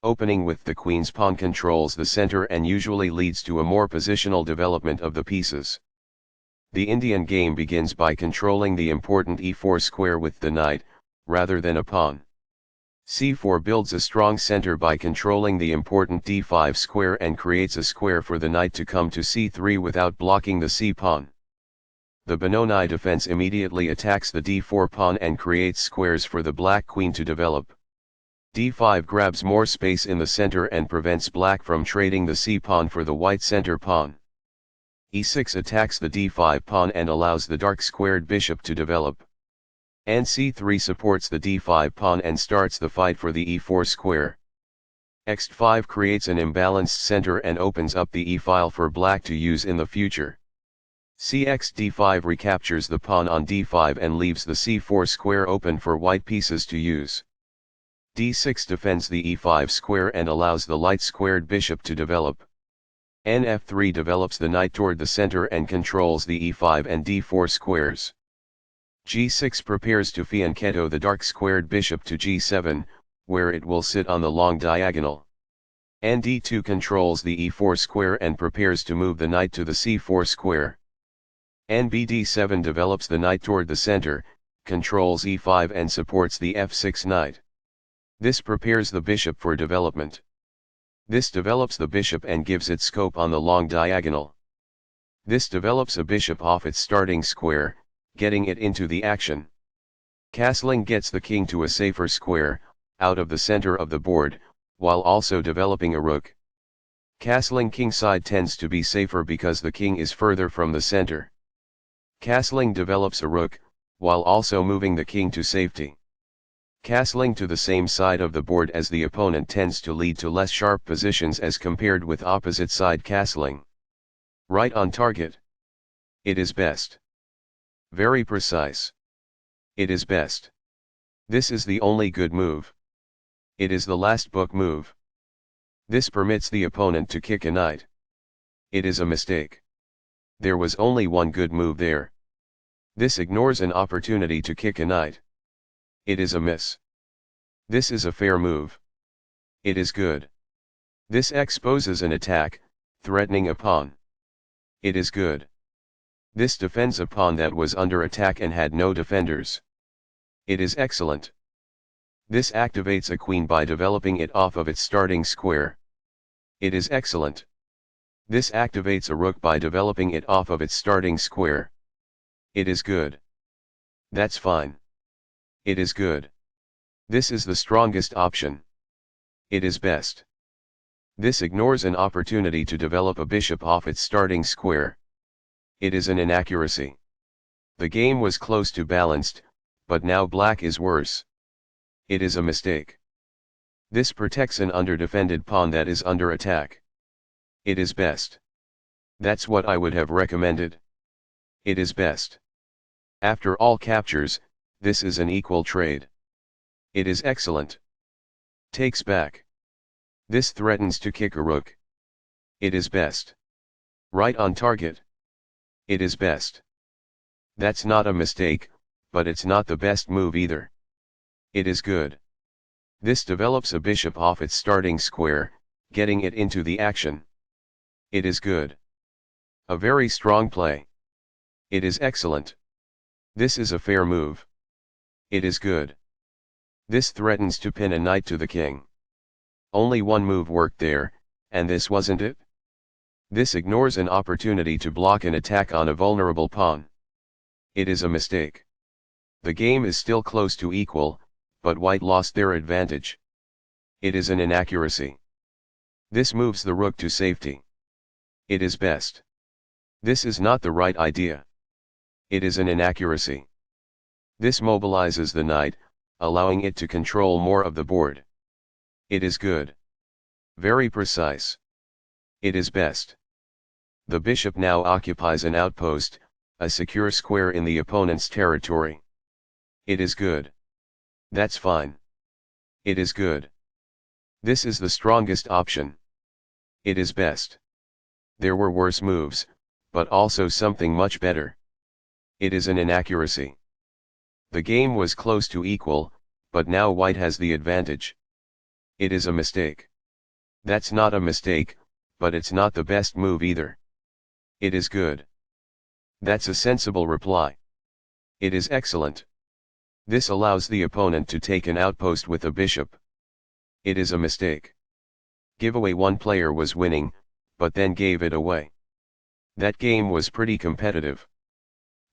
Opening with the queen's pawn controls the center and usually leads to a more positional development of the pieces. The Indian game begins by controlling the important e4 square with the knight, rather than a pawn. c4 builds a strong center by controlling the important d5 square and creates a square for the knight to come to c3 without blocking the c-pawn. The Benoni defense immediately attacks the d4 pawn and creates squares for the black queen to develop. d5 grabs more space in the center and prevents black from trading the c-pawn for the white center pawn. e6 attacks the d5 pawn and allows the dark squared bishop to develop. And c3 supports the d5 pawn and starts the fight for the e4 square. x5 creates an imbalanced center and opens up the e-file for black to use in the future. cx d5 recaptures the pawn on d5 and leaves the c4 square open for white pieces to use. d6 defends the e5 square and allows the light squared bishop to develop. Nf3 develops the knight toward the center and controls the e5 and d4 squares. g6 prepares to fianchetto the dark squared bishop to g7, where it will sit on the long diagonal. d2 controls the e4 square and prepares to move the knight to the c4 square. Nbd7 develops the knight toward the center, controls e5 and supports the f6 knight. This prepares the bishop for development. This develops the bishop and gives it scope on the long diagonal. This develops a bishop off its starting square, getting it into the action. Castling gets the king to a safer square, out of the center of the board, while also developing a rook. Castling kingside tends to be safer because the king is further from the center. Castling develops a rook, while also moving the king to safety. Castling to the same side of the board as the opponent tends to lead to less sharp positions as compared with opposite side castling. Right on target. It is best. Very precise. It is best. This is the only good move. It is the last book move. This permits the opponent to kick a knight. It is a mistake. There was only one good move there. This ignores an opportunity to kick a knight. It is a miss. This is a fair move. It is good. This exposes an attack, threatening a pawn. It is good. This defends a pawn that was under attack and had no defenders. It is excellent. This activates a queen by developing it off of its starting square. It is excellent. This activates a rook by developing it off of its starting square. It is good. That's fine. It is good. This is the strongest option. It is best. This ignores an opportunity to develop a bishop off its starting square. It is an inaccuracy. The game was close to balanced, but now black is worse. It is a mistake. This protects an underdefended pawn that is under attack. It is best. That's what I would have recommended. It is best. After all captures, this is an equal trade. It is excellent. Takes back. This threatens to kick a rook. It is best. Right on target. It is best. That's not a mistake, but it's not the best move either. It is good. This develops a bishop off its starting square, getting it into the action. It is good. A very strong play. It is excellent. This is a fair move. It is good. This threatens to pin a knight to the king. Only one move worked there, and this wasn't it? This ignores an opportunity to block an attack on a vulnerable pawn. It is a mistake. The game is still close to equal, but white lost their advantage. It is an inaccuracy. This moves the rook to safety. It is best. This is not the right idea. It is an inaccuracy. This mobilizes the knight, allowing it to control more of the board. It is good. Very precise. It is best. The bishop now occupies an outpost, a secure square in the opponent's territory. It is good. That's fine. It is good. This is the strongest option. It is best. There were worse moves, but also something much better. It is an inaccuracy. The game was close to equal, but now white has the advantage. It is a mistake. That's not a mistake, but it's not the best move either. It is good. That's a sensible reply. It is excellent. This allows the opponent to take an outpost with a bishop. It is a mistake. Giveaway. One player was winning, but then gave it away. That game was pretty competitive.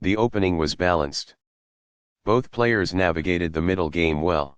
The opening was balanced. Both players navigated the middle game well.